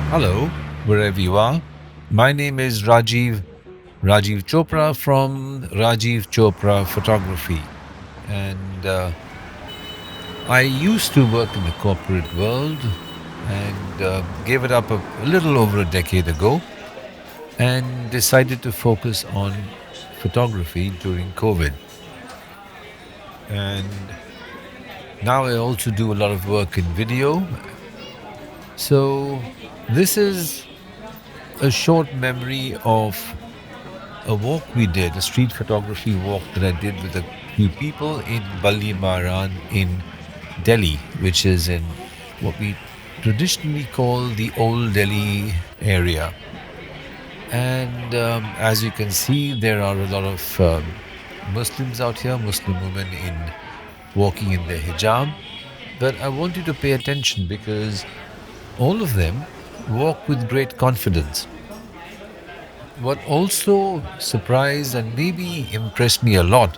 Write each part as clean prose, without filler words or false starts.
Hello, wherever you are. My name is Rajiv Chopra from Rajiv Chopra Photography. And I used to work in the corporate world and gave it up a little over a decade ago and decided to focus on photography during COVID. And now I also do a lot of work in video. So this is a short memory of a walk we did, a street photography walk that I did with a few people in Ballimaran in Delhi, which is in what we traditionally call the Old Delhi area. And as you can see, there are a lot of Muslims out here, Muslim women in walking in their hijab. But I want you to pay attention because all of them walk with great confidence. What also surprised and maybe impressed me a lot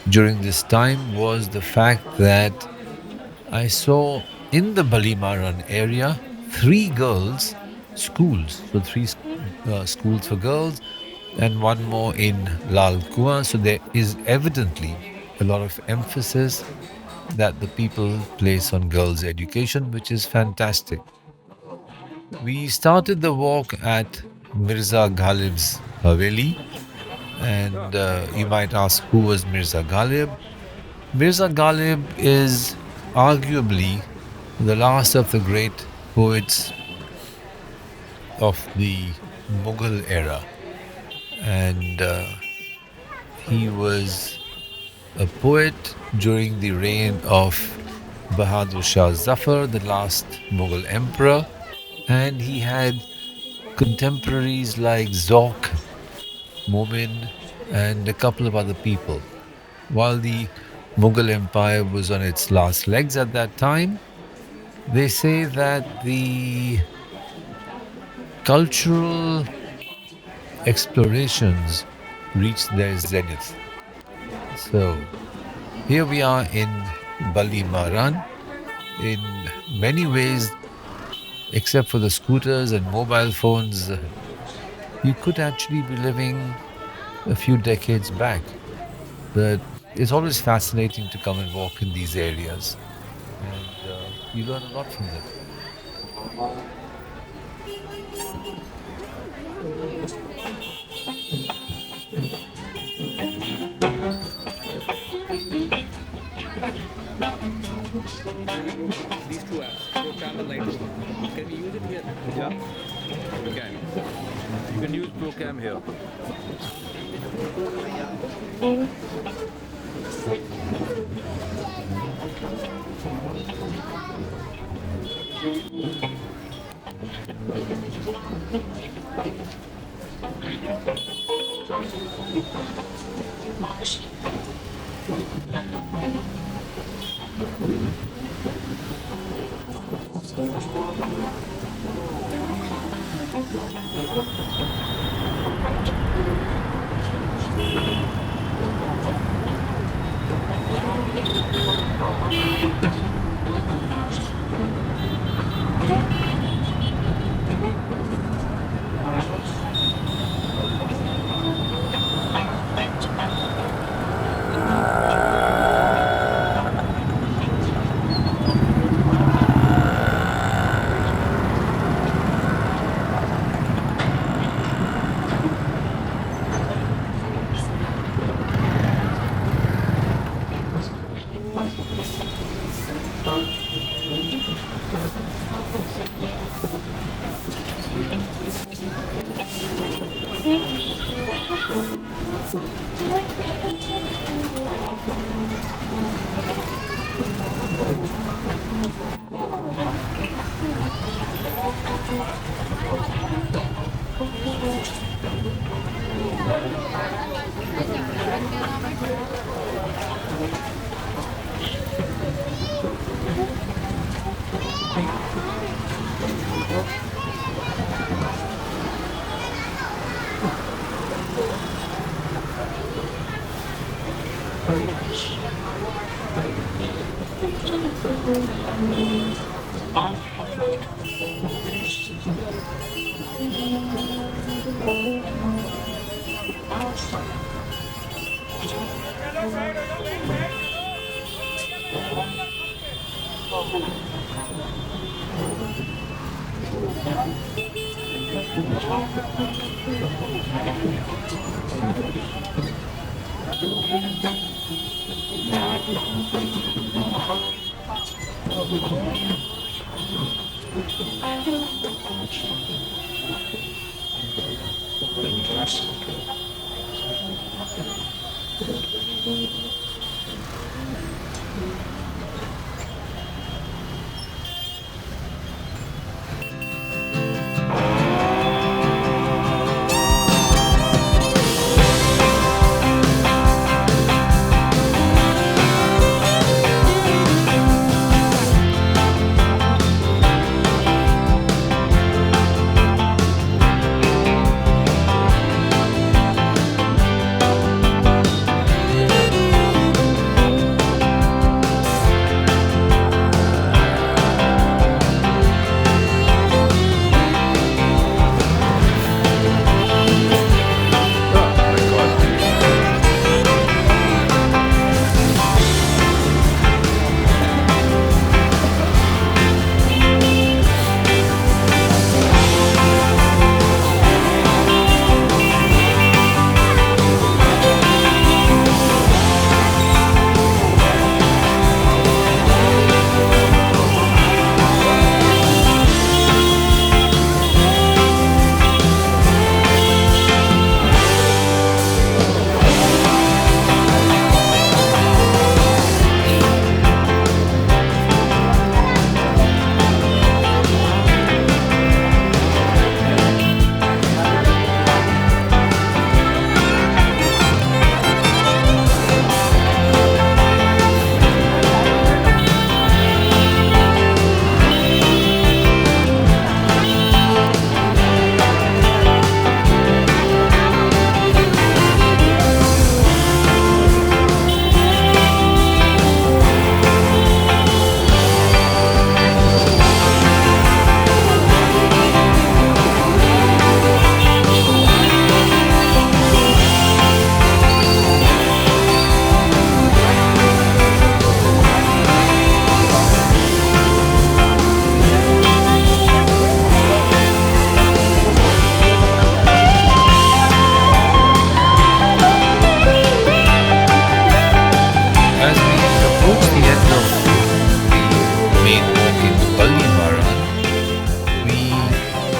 during this time was the fact that I saw in the Ballimaran area three girls' schools. So, three schools for girls and one more in Lal Kuan. So, there is evidently a lot of emphasis that the people place on girls' education, which is fantastic. We started the walk at Mirza Ghalib's Haveli, and you might ask who was Mirza Ghalib. Mirza Ghalib is arguably the last of the great poets of the Mughal era, and he was a poet during the reign of Bahadur Shah Zafar, the last Mughal Emperor, and he had contemporaries like Zauq, Momin, and a couple of other people. While the Mughal Empire was on its last legs at that time, they say that the cultural explorations reached their zenith. So here we are in Ballimaran. In many ways, except for the scooters and mobile phones, you could actually be living a few decades back. But it's always fascinating to come and walk in these areas, and you learn a lot from them. These two apps, Procam and Lightroom. Can we use it here? Yeah, you can. You can use Procam here.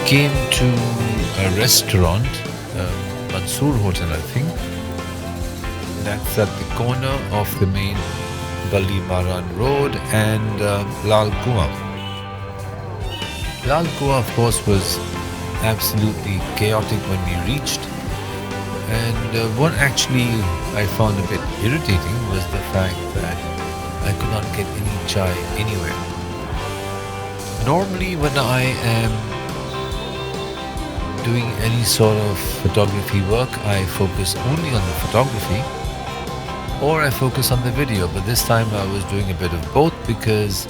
came to a restaurant, Mansoor Hotel, I think. That's at the corner of the main Ballimaran Road and Lal Kuan. Lal Kuan, of course, was absolutely chaotic when we reached. And what actually I found a bit irritating was the fact that I could not get any chai anywhere. Normally, when I am doing any sort of photography work, I focus only on the photography or I focus on the video. But this time I was doing a bit of both because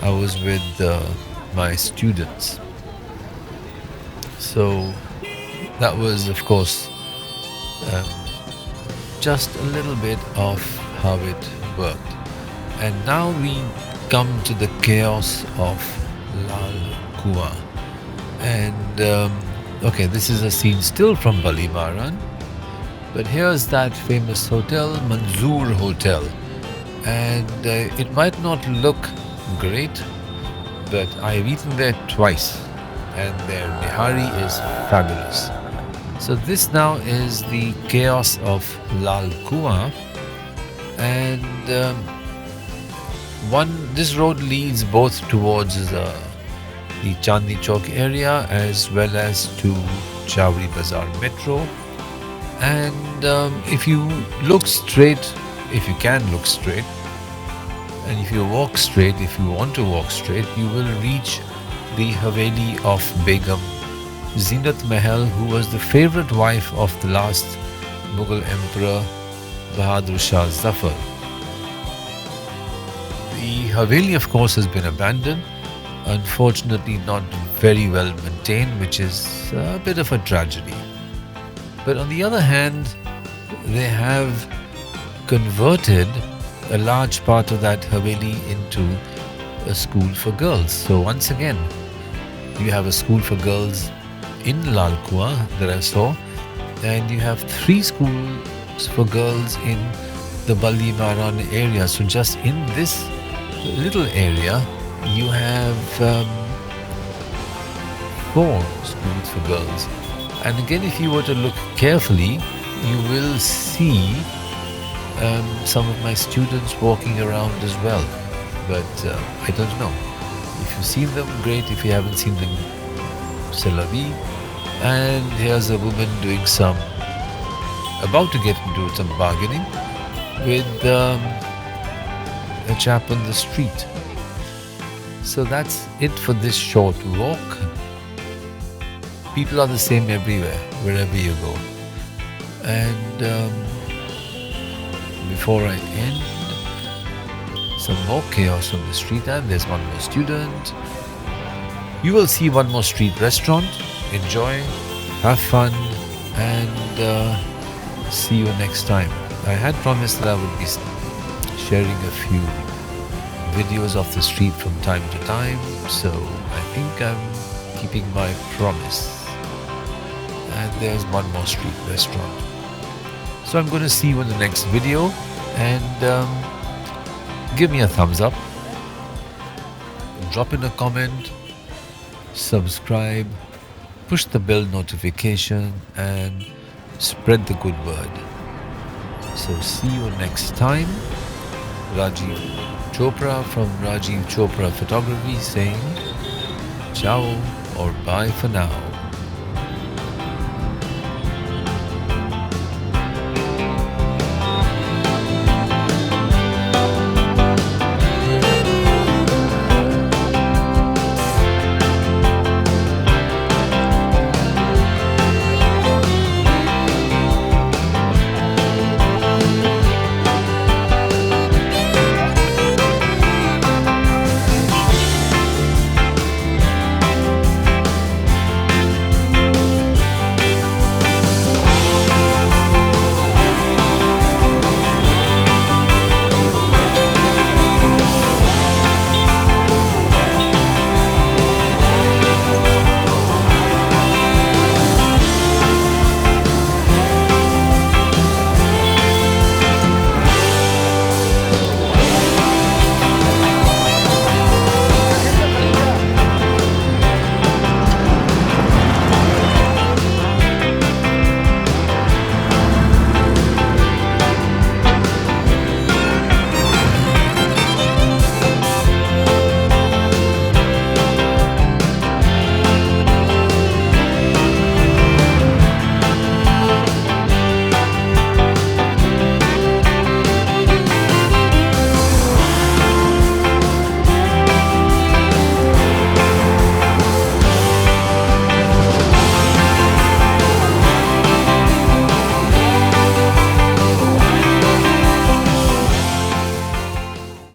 I was with my students. So that was, of course, just a little bit of how it worked. And now we come to the chaos of Lal Kuan. And okay, this is a scene still from Ballimaran, but here's that famous hotel, Mansoor Hotel. And it might not look great, but I've eaten there twice and their nihari is fabulous. So this now is the chaos of Lal Kuan, and this road leads both towards the Chandni Chowk area as well as to Chawri Bazaar Metro. And if you look straight, if you can look straight, and if you walk straight, if you want to walk straight, you will reach the Haveli of Begum Zenat Mahal, who was the favorite wife of the last Mughal Emperor Bahadur Shah Zafar. The Haveli, of course, has been abandoned, unfortunately not very well maintained, which is a bit of a tragedy. But on the other hand, they have converted a large part of that Haveli into a school for girls. So once again, you have a school for girls in Lal Kuan that I saw, and you have 3 schools for girls in the Ballimaran area. So just in this little area, you have 4 schools for girls. And again, if you were to look carefully, you will see some of my students walking around as well. But I don't know. If you've seen them, great. If you haven't seen them, c'est la vie. And here's a woman doing about to get into some bargaining with a chap on the street. So that's it for this short walk. People are the same everywhere, wherever you go. And before I end, some more chaos on the street, and there's one more student. You will see one more street restaurant. Enjoy, have fun, and see you next time. I had promised that I would be sharing a few videos of the street from time to time, so I think I'm keeping my promise. And there's one more street restaurant. So I'm going to see you in the next video, and give me a thumbs up, drop in a comment, subscribe, push the bell notification, and spread the good word. So see you next time. Rajiv Chopra from Rajiv Chopra Photography saying ciao or bye for now.